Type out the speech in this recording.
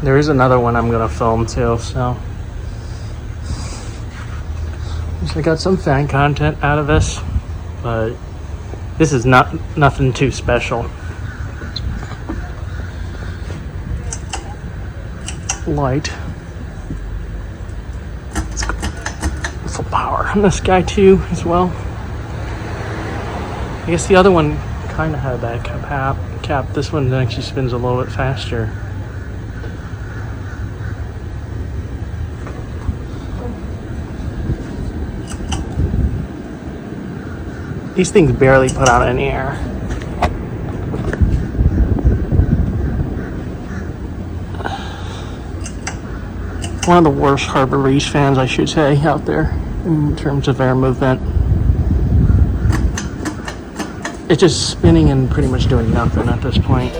There is another one I'm gonna film too, so I got some fan content out of this, but this is nothing too special. Light. Let's go full power on this guy too as well. I guess the other one kind of had that cap. This one actually spins a little bit faster. These things barely put out any air. One of the worst Harbor Breeze fans, I should say, out there in terms of air movement. It's just spinning and pretty much doing nothing at this point.